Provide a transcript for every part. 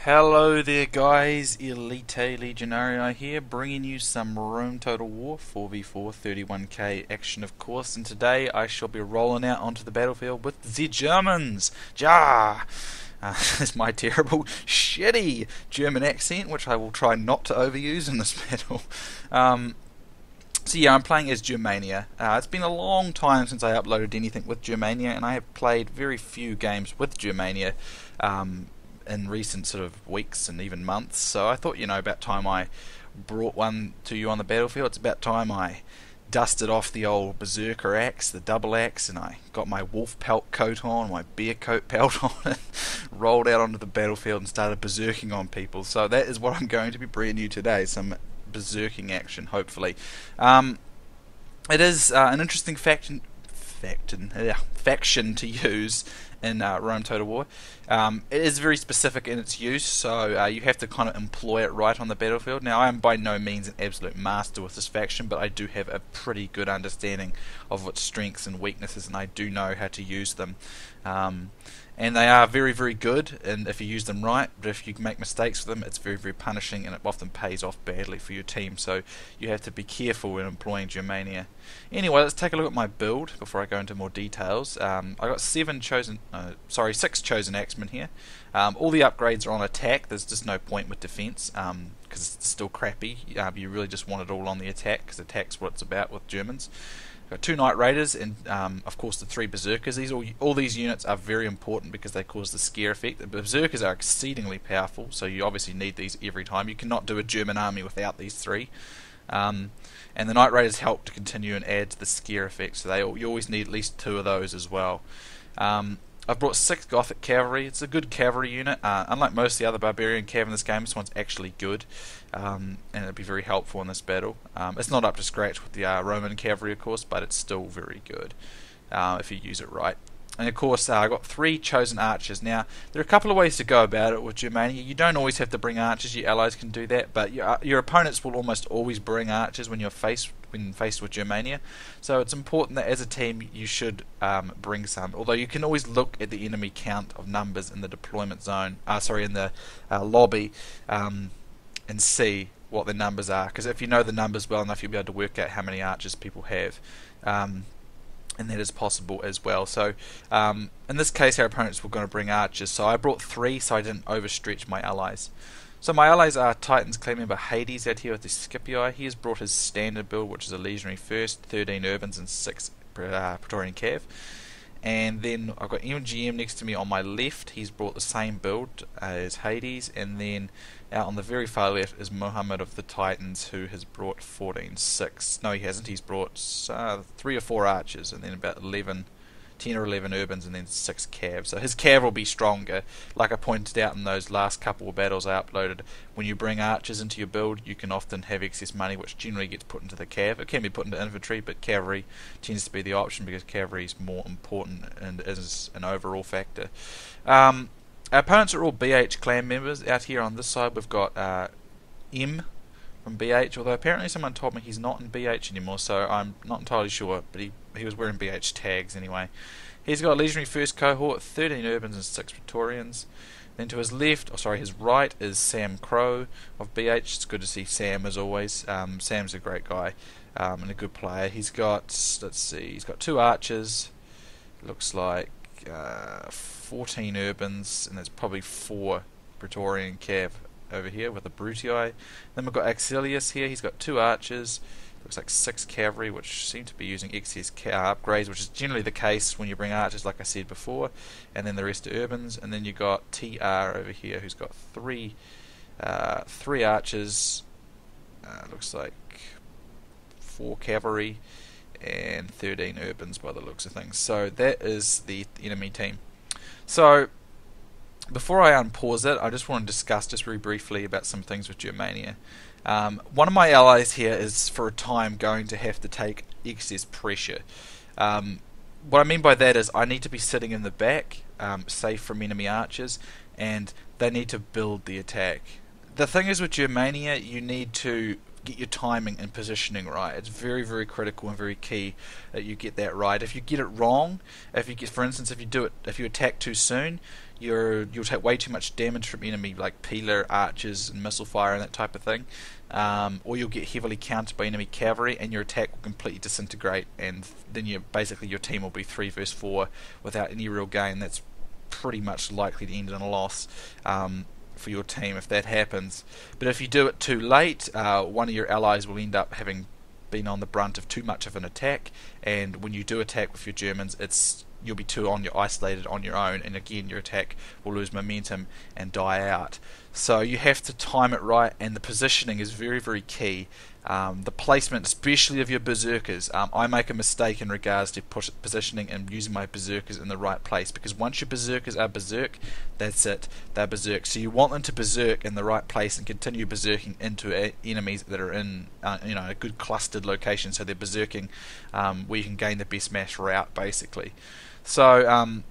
Hello there guys, Elita-Legionarii here, bringing you some Rome Total War 4v4 31k action of course, and today I shall be rolling out onto the battlefield with the Germans! Ja! That's my terrible, shitty German accent, which I will try not to overuse in this battle. So yeah, I'm playing as Germania. It's been a long time since I uploaded anything with Germania, and I have played very few games with Germania in recent sort of weeks and even months. So I thought, about time I brought one to you on the battlefield. It's about time I dusted off the old berserker axe, the double axe, and I got my wolf pelt coat on, my bear coat pelt on, and rolled out onto the battlefield and started berserking on people. So that is what I'm going to be bringing you today, some berserking action, hopefully. It is an interesting faction to use in Rome Total War. It is very specific in its use, so you have to kind of employ it right on the battlefield. Now, I am by no means an absolute master with this faction, but I do have a pretty good understanding of its strengths and weaknesses, and I do know how to use them. And they are very, very good, and if you use them right, but if you make mistakes with them, it's very, very punishing, and it often pays off badly for your team, so you have to be careful when employing Germania. Anyway, let's take a look at my build before I go into more details. I got 6 chosen axemen here. All the upgrades are on attack. There's just no point with defense, because it's still crappy. You really just want it all on the attack, because attack's what it's about with Germans. Got 2 Knight Raiders and of course the 3 Berserkers. All these units are very important because they cause the scare effect. The Berserkers are exceedingly powerful, so you obviously need these every time. You cannot do a German army without these 3. And the Knight Raiders help to continue and add to the scare effect, so you always need at least 2 of those as well. I've brought 6 Gothic Cavalry. It's a good cavalry unit. Unlike most of the other Barbarian Cav in this game, this one's actually good, and it'll be very helpful in this battle. It's not up to scratch with the Roman Cavalry, of course, but it's still very good if you use it right. And of course, I've got 3 chosen archers. Now, there are a couple of ways to go about it with Germania. You don't always have to bring archers. Your allies can do that, but your opponents will almost always bring archers when faced with Germania. So it's important that as a team you should bring some. Although you can always look at the enemy count of numbers in the deployment zone. In the lobby, and see what the numbers are. Because if you know the numbers well enough, you'll be able to work out how many archers people have. And that is possible as well. So in this case our opponents were going to bring archers, so I brought 3 so I didn't overstretch my allies. So my allies are Titans clan member Hades out here with the Scipii. He has brought his standard build, which is a legionary first, 13 urbans and 6 Praetorian Cav. And then I've got MGM next to me on my left. He's brought the same build as Hades. And then out on the very far left is Mohammed of the Titans, who has brought 14-6. No, he hasn't. He's brought 3 or 4 archers, and then about 10 or 11 urbans, and then 6 cav. So his cav will be stronger. Like I pointed out in those last couple of battles I uploaded, when you bring archers into your build, you can often have excess money, which generally gets put into the cav. It can be put into infantry, but cavalry tends to be the option because cavalry is more important and is an overall factor. Our opponents are all BH clan members. Out here on this side we've got M from BH, although apparently someone told me he's not in BH anymore, so I'm not entirely sure, but he was wearing BH tags anyway. He's got a legionary first cohort, 13 urbans and 6 Praetorians. Then to his his right is Sam Crow of BH. It's good to see Sam as always. Sam's a great guy and a good player. He's got, he's got 2 archers, looks like 14 urbans, and there's probably 4 Praetorian Cav over here with a Brutii. Then we've got Axelius here. He's got 2 archers, looks like 6 cavalry, which seem to be using excess upgrades, which is generally the case when you bring archers, like I said before. And then the rest are urbans. And then you got TR over here, who's got 3 archers, looks like 4 cavalry and 13 urbans by the looks of things. So that is the enemy team. So before I unpause it, I just want to discuss just very briefly about some things with Germania. One of my allies here is for a time going to have to take excess pressure. What I mean by that is I need to be sitting in the back, safe from enemy archers, and they need to build the attack. The thing is with Germania, you need to get your timing and positioning right. It's very, very critical and very key that you get that right. If you get it wrong, for instance, if you attack too soon, you'll take way too much damage from enemy like peeler, archers, and missile fire and that type of thing. Or you'll get heavily countered by enemy cavalry, and your attack will completely disintegrate, and then basically your team will be 3 versus 4 without any real gain. That's pretty much likely to end in a loss for your team if that happens. But if you do it too late, one of your allies will end up having been on the brunt of too much of an attack, and when you do attack with your Germans, you'll be isolated on your own, and again your attack will lose momentum and die out. So you have to time it right, and the positioning is very, very key. The placement, especially of your berserkers. I make a mistake in regards to positioning and using my berserkers in the right place, because once your berserkers are berserk, that's it, they're berserk. So you want them to berserk in the right place and continue berserking into enemies that are in a good clustered location, so they're berserking where you can gain the best mass route, basically. So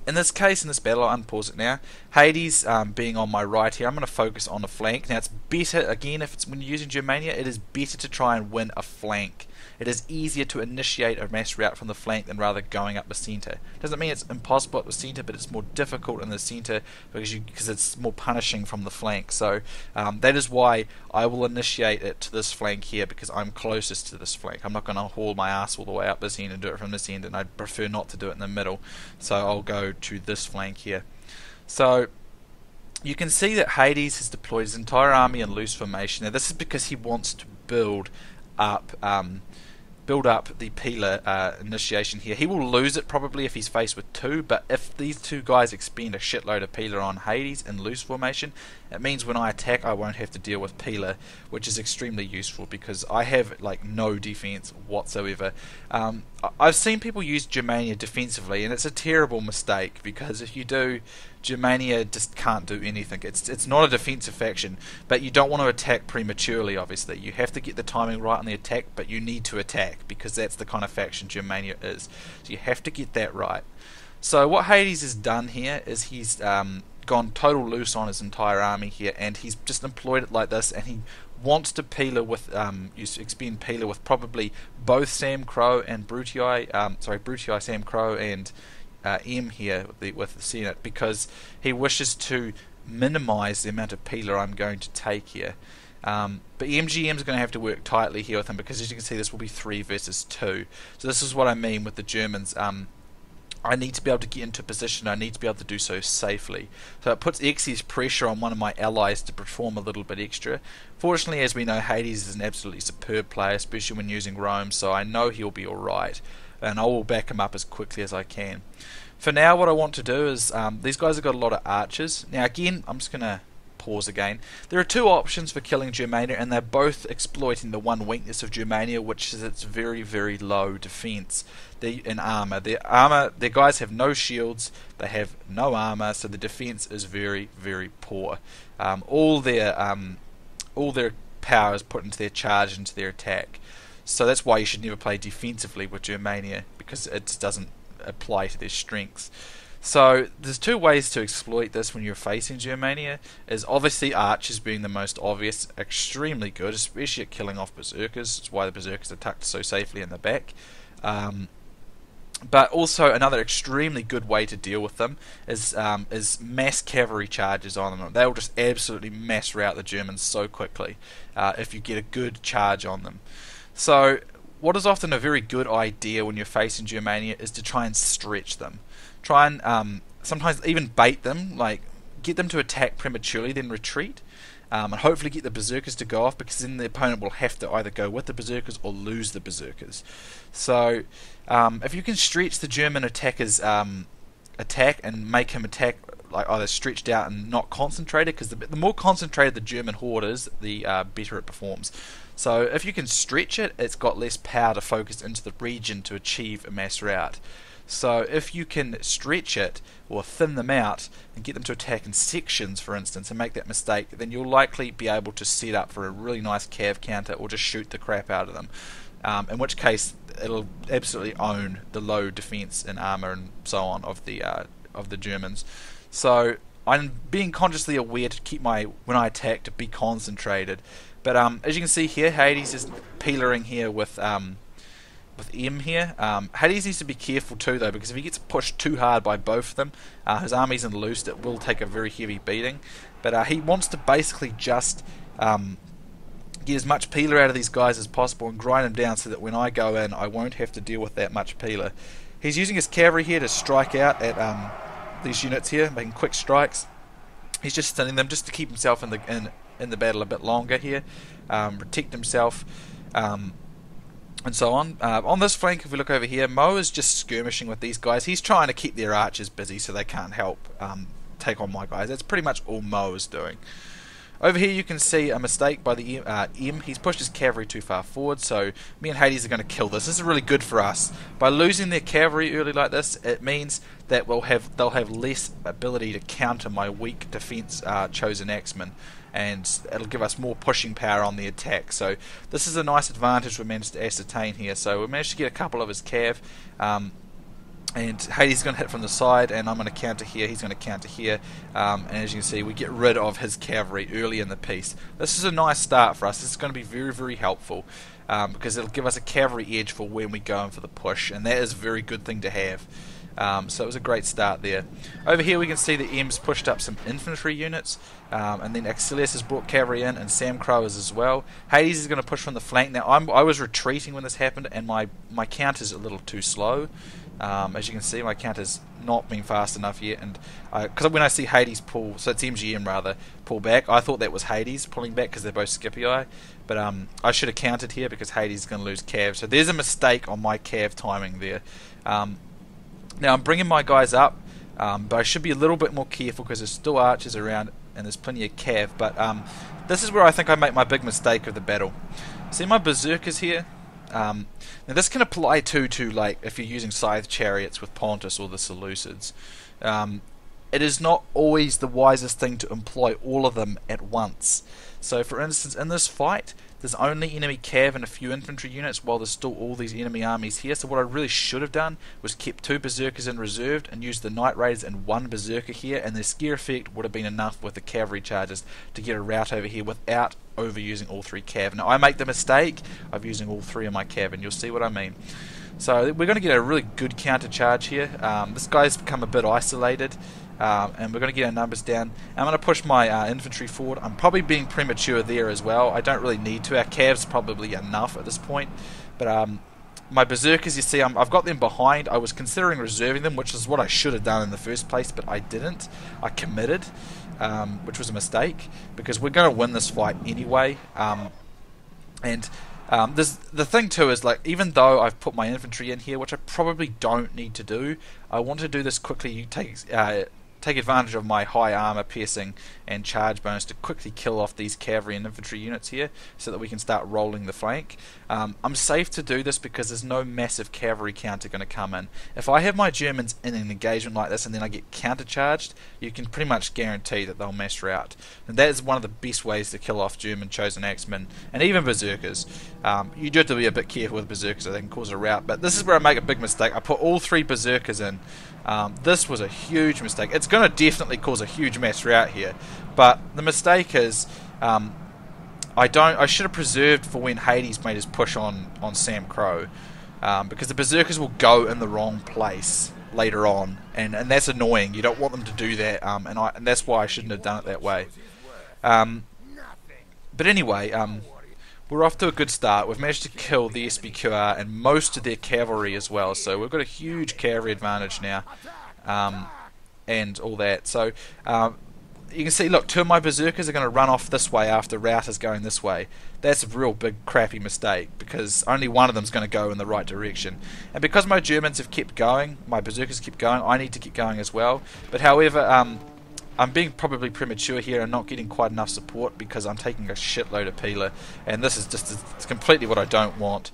in this case, in this battle, I'll unpause it now. Hades being on my right here, I'm going to focus on the flank. Now it's better, again, when you're using Germania, it is better to try and win a flank. It is easier to initiate a mass route from the flank than rather going up the centre. Doesn't mean it's impossible at the centre, but it's more difficult in the centre because it's more punishing from the flank. So that is why I will initiate it to this flank here, because I'm closest to this flank. I'm not going to haul my ass all the way up this end and do it from this end, and I'd prefer not to do it in the middle. So I'll go to this flank here. So you can see that Hades has deployed his entire army in loose formation. Now this is because he wants to build up the peeler initiation here. He will lose it probably if he's faced with 2, but if these 2 guys expend a shitload of peeler on Hades in loose formation, it means when I attack I won't have to deal with peeler, which is extremely useful because I have like no defense whatsoever. I've seen people use Germania defensively, and it's a terrible mistake, because if you do, Germania just can't do anything. It's not a defensive faction, but you don't want to attack prematurely, obviously. You have to get the timing right on the attack, but you need to attack, because that's the kind of faction Germania is. So you have to get that right. So what Hades has done here is he's gone total loose on his entire army here, and he's just employed it like this, and he wants to peeler with expend peeler with probably both Sam Crow and Brutii, Sam Crow, and M here with the Senate, because he wishes to minimize the amount of peeler I'm going to take here. But MGM is going to have to work tightly here with him, because as you can see, this will be 3 versus 2. So this is what I mean with the Germans. I need to be able to get into position. I need to be able to do so safely. So it puts excess pressure on one of my allies to perform a little bit extra. Fortunately, as we know, Hades is an absolutely superb player, especially when using Rome, so I know he'll be alright, and I will back him up as quickly as I can. For now, what I want to do is, these guys have got a lot of archers. Now again, I'm just going to pause again. There are 2 options for killing Germania, and they're both exploiting the one weakness of Germania, which is its very, very low defense and armor. Their guys have no shields, they have no armor, so the defense is very, very poor. All their power is put into their charge, into their attack. So that's why you should never play defensively with Germania, because it just doesn't apply to their strengths. So there's 2 ways to exploit this when you're facing Germania. Is obviously archers being the most obvious, extremely good, especially at killing off berserkers. That's why the berserkers are tucked so safely in the back. But also another extremely good way to deal with them is mass cavalry charges on them. They'll just absolutely mass rout the Germans so quickly if you get a good charge on them. So what is often a very good idea when you're facing Germania is to try and stretch them. Try and sometimes even bait them, like get them to attack prematurely, then retreat, and hopefully get the berserkers to go off, because then the opponent will have to either go with the berserkers or lose the berserkers. So if you can stretch the German attacker's attack and make him attack like either stretched out and not concentrated, because the more concentrated the German horde is, the better it performs. So if you can stretch it, it's got less power to focus into the region to achieve a mass rout. So if you can stretch it or thin them out and get them to attack in sections, for instance, and make that mistake, then you'll likely be able to set up for a really nice cav counter, or just shoot the crap out of them. In which case it'll absolutely own the low defense and armor and so on of the Germans. So I'm being consciously aware to keep when I attack, to be concentrated. But as you can see here, Hades is peelering here with with M here. Hades needs to be careful too though, because if he gets pushed too hard by both of them, his army's unloosed, it will take a very heavy beating. But he wants to basically just get as much peeler out of these guys as possible and grind them down so that when I go in I won't have to deal with that much peeler. He's using his cavalry here to strike out at these units here, making quick strikes. He's just stunning them just to keep himself in the battle a bit longer here, protect himself, and so on. On this flank, if we look over here, Mo is just skirmishing with these guys. He's trying to keep their archers busy so they can't help take on my guys. That's pretty much all Mo is doing. Over here you can see a mistake by the M. He's pushed his cavalry too far forward, so me and Hades are going to kill this. This is really good for us. By losing their cavalry early like this, it means that they'll have less ability to counter my weak defense chosen axemen, and it'll give us more pushing power on the attack. So this is a nice advantage we managed to ascertain here. So we managed to get a couple of his cav. And Hades is going to hit from the side, and I'm going to counter here, he's going to counter here, and as you can see we get rid of his cavalry early in the piece. This is a nice start for us. This is going to be very, very helpful, because it'll give us a cavalry edge for when we go in for the push, and that is a very good thing to have. So it was a great start there. Over here we can see the M's pushed up some infantry units, and then Axilius has brought cavalry in, and Sam Crow is as well. Hades is going to push from the flank. Now I was retreating when this happened, and my counter's a little too slow. As you can see, my counter's not been fast enough yet, and because when I see Hades pull, so it's MGM rather, pull back, I thought that was Hades pulling back because they're both Scipii, but I should have countered here because Hades is going to lose cav. So there's a mistake on my cav timing there. Now I'm bringing my guys up, but I should be a little bit more careful because there's still archers around and there's plenty of cav. But this is where I think I make my big mistake of the battle. See my berserkers here? Now this can apply to like if you're using scythe chariots with Pontus or the Seleucids. It is not always the wisest thing to employ all of them at once. So for instance, in this fight there's only enemy cav and a few infantry units while there's still all these enemy armies here. So what I really should have done was kept 2 berserkers in reserved and used the Knight Raiders and 1 berserker here, and the scare effect would have been enough with the cavalry charges to get a rout over here without overusing all 3 cav. Now I make the mistake of using all 3 of my cav, and you'll see what I mean. So we're going to get a really good counter charge here. This guy's become a bit isolated, and we're going to get our numbers down. I'm going to push my infantry forward. I'm probably being premature there as well. I don't really need to. Our cav's probably enough at this point. But my berserkers, you see, I've got them behind. I was considering reserving them, which is what I should have done in the first place, but I didn't. I committed, which was a mistake, because we're going to win this fight anyway. The thing too is, like, even though I've put my infantry in here, which I probably don't need to do, I want to do this quickly. You take advantage of my high armor piercing and charge bonus to quickly kill off these cavalry and infantry units here so that we can start rolling the flank. I'm safe to do this because there's no massive cavalry counter going to come in. If I have my Germans in an engagement like this and then I get countercharged, you can pretty much guarantee that they'll mass rout. And that is one of the best ways to kill off German chosen axemen and even berserkers. You do have to be a bit careful with berserkers, so they can cause a rout, but this is where I make a big mistake. I put all 3 berserkers in. This was a huge mistake. It's going to definitely cause a huge mass rout here, but the mistake is I should have preserved for when Hades made his push on Sam Crow, because the berserkers will go in the wrong place later on, and that's annoying. You don't want them to do that, and that's why I shouldn't have done it that way. But anyway, we're off to a good start. We've managed to kill the Spqr and most of their cavalry as well, so we've got a huge cavalry advantage now, and all that. So you can see, look, 2 of my berserkers are going to run off this way after rout is going this way. That's a real big crappy mistake, because only one of them is going to go in the right direction. And because my Germans have kept going, my berserkers keep going, I need to keep going as well. But however, I'm being probably premature here and not getting quite enough support because I'm taking a shitload of peeler, and this is just it's completely what I don't want.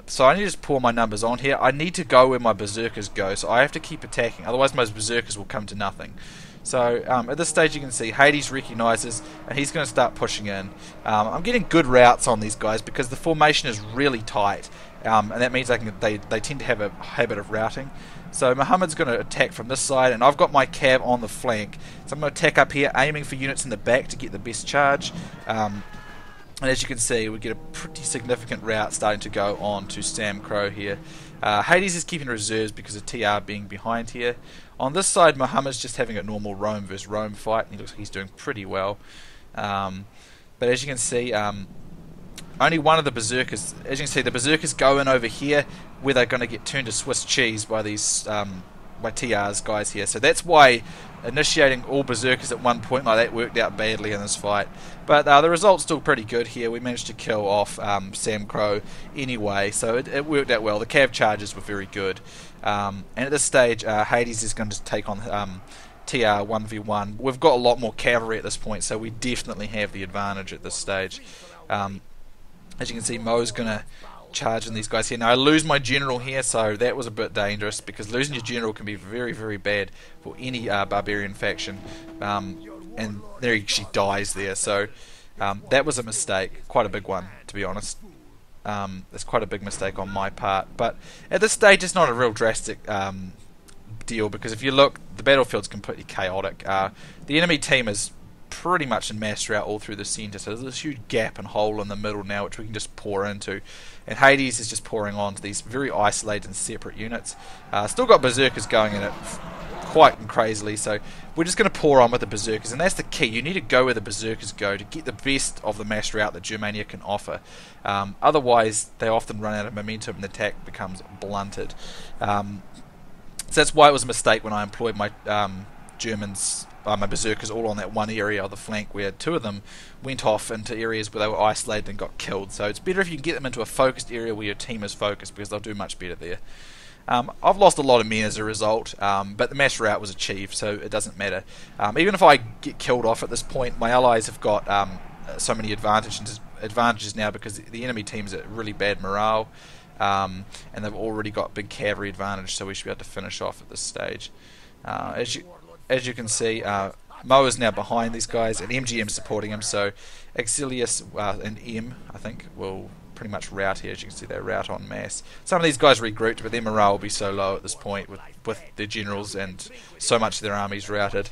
So I need to just pour my numbers on here. I need to go where my berserkers go, so I have to keep attacking, otherwise my berserkers will come to nothing. So at this stage you can see Hades recognises, and he's going to start pushing in. I'm getting good routes on these guys because the formation is really tight, and that means they tend to have a habit of routing. So Mohammed's going to attack from this side, and I've got my cav on the flank. So I'm going to attack up here, aiming for units in the back to get the best charge. And as you can see, we get a pretty significant route starting to go on to Sam Crow here. Hades is keeping reserves because of TR being behind here. On this side, Mohammed's just having a normal Rome versus Rome fight, and he looks like he's doing pretty well. But as you can see, only one of the berserkers, as you can see, the berserkers go in over here where they're going to get turned to Swiss cheese by these by TR's guys here. So that's why initiating all berserkers at one point like that worked out badly in this fight. But the result's still pretty good here. We managed to kill off Sam Crow anyway, so it worked out well. The cav charges were very good. And at this stage, Hades is going to take on TR 1v1. We've got a lot more cavalry at this point, so we definitely have the advantage at this stage. As you can see, Mo's going to charge in these guys here. Now I lose my general here, so that was a bit dangerous, because losing your general can be very, very bad for any barbarian faction. And there he actually dies there, so that was a mistake, quite a big one, to be honest. It's quite a big mistake on my part, but at this stage it's not a real drastic deal, because if you look, the battlefield's completely chaotic. The enemy team is pretty much in mass rout all through the centre, so there's this huge gap and hole in the middle now which we can just pour into, and Hades is just pouring on to these very isolated and separate units. Still got berserkers going in it quite crazily, so we're just going to pour on with the berserkers, and that's the key. You need to go where the berserkers go to get the best of the mass rout that Germania can offer. Otherwise they often run out of momentum and the attack becomes blunted. So that's why it was a mistake when I employed my Germans, my berserkers, all on that one area of the flank where two of them went off into areas where they were isolated and got killed. So it's better if you can get them into a focused area where your team is focused, because they'll do much better there. I've lost a lot of men as a result, but the mass rout was achieved, so it doesn't matter. Even if I get killed off at this point, my allies have got so many advantages now, because the enemy team's at really bad morale, and they've already got big cavalry advantage, so we should be able to finish off at this stage. As you can see, Mo is now behind these guys, and MGM supporting him, so Exilius and M, I think, will pretty much rout here. As you can see, they rout en masse. Some of these guys regrouped, but their morale will be so low at this point with their generals and so much of their armies routed.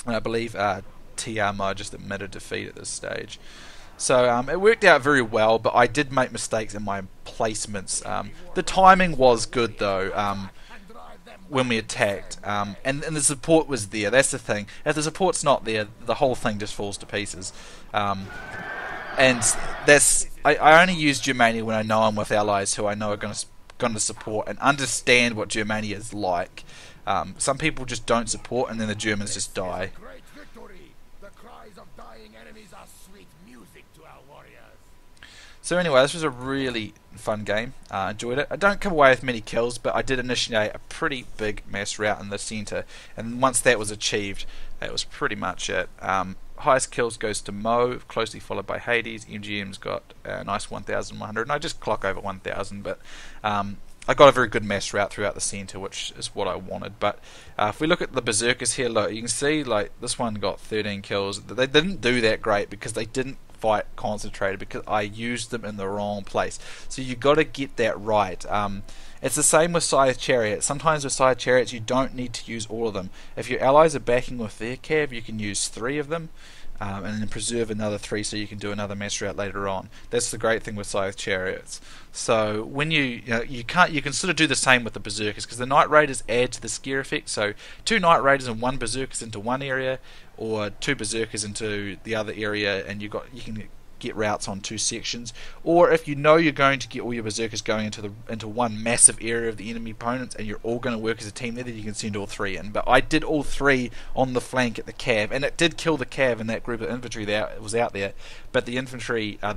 And I believe TR Mo just admitted defeat at this stage. So it worked out very well, but I did make mistakes in my placements. The timing was good though. When we attacked, and the support was there. That's the thing. If the support's not there, the whole thing just falls to pieces. And that's I only use Germania when I know I'm with allies who I know are going to support and understand what Germania is like. Some people just don't support, and then the Germans just die. So anyway, this was a really fun game. Enjoyed it. I don't come away with many kills, but I did initiate a pretty big mass rout in the centre, and once that was achieved, that was pretty much it. Highest kills goes to Mo, closely followed by Hades. MGM's got a nice 1,100, and I just clock over 1,000, but I got a very good mass rout throughout the centre, which is what I wanted. But if we look at the berserkers here, look, you can see like this one got 13 kills. They didn't do that great because they didn't fight concentrated, because I used them in the wrong place. So you got to get that right. It's the same with Scythe Chariots. Sometimes with Scythe Chariots you don't need to use all of them. If your allies are backing with their cav, you can use 3 of them, and then preserve another 3 so you can do another mass rout later on. That's the great thing with Scythe Chariots. So when you can sort of do the same with the berserkers, because the Knight Raiders add to the scare effect. So 2 Knight Raiders and 1 berserkers into one area, or 2 berserkers into the other area, and you can get routes on 2 sections. Or if you know you're going to get all your berserkers going into one massive area of the enemy opponents, and you're all going to work as a team there, then you can send all 3 in. But I did all 3 on the flank at the cav, and it did kill the cav in that group of infantry that was out there. But the infantry, 2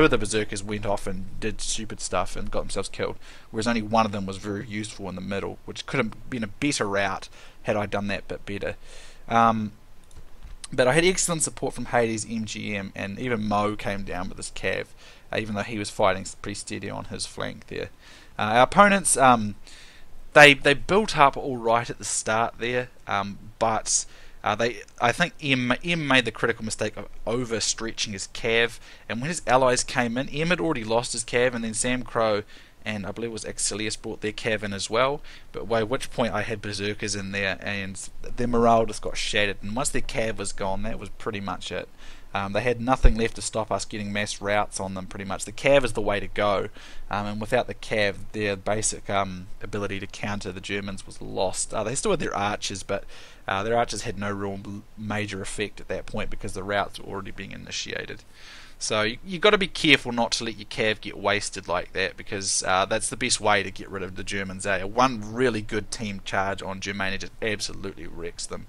of the berserkers went off and did stupid stuff and got themselves killed, whereas only 1 of them was very useful in the middle, which could have been a better route had I done that bit better. But I had excellent support from Hades, MGM, and even Mo came down with his cav, even though he was fighting pretty steady on his flank there. Our opponents, they built up all right at the start there, but I think M made the critical mistake of overstretching his cav, and when his allies came in, M had already lost his cav, and then Sam Crow and I believe it was Exilius brought their cav in as well, but by which point I had berserkers in there, and their morale just got shattered, and once their cav was gone, that was pretty much it. They had nothing left to stop us getting mass routes on them, pretty much. The cav is the way to go, and without the cav, their basic ability to counter the Germans was lost. They still had their archers, but their archers had no real major effect at that point because the routes were already being initiated. So you've got to be careful not to let your cav get wasted like that, because that's the best way to get rid of the Germans. One really good team charge on Germania just absolutely wrecks them.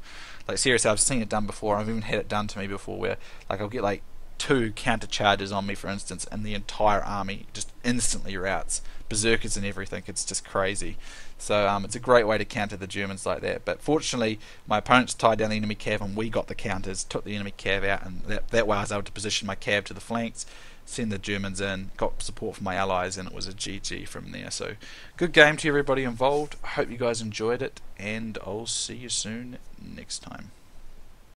Like, seriously, I've seen it done before. I've even had it done to me before, where like I'll get like 2 counter charges on me, for instance, and the entire army just instantly routs, berserkers and everything. It's just crazy. So it's a great way to counter the Germans like that. But fortunately, my opponents tied down the enemy cav, and we got the counters, took the enemy cav out, and that way I was able to position my cav to the flanks, send the Germans in, got support from my allies, and it was a GG from there. So good game to everybody involved. I hope you guys enjoyed it, and I'll see you soon next time.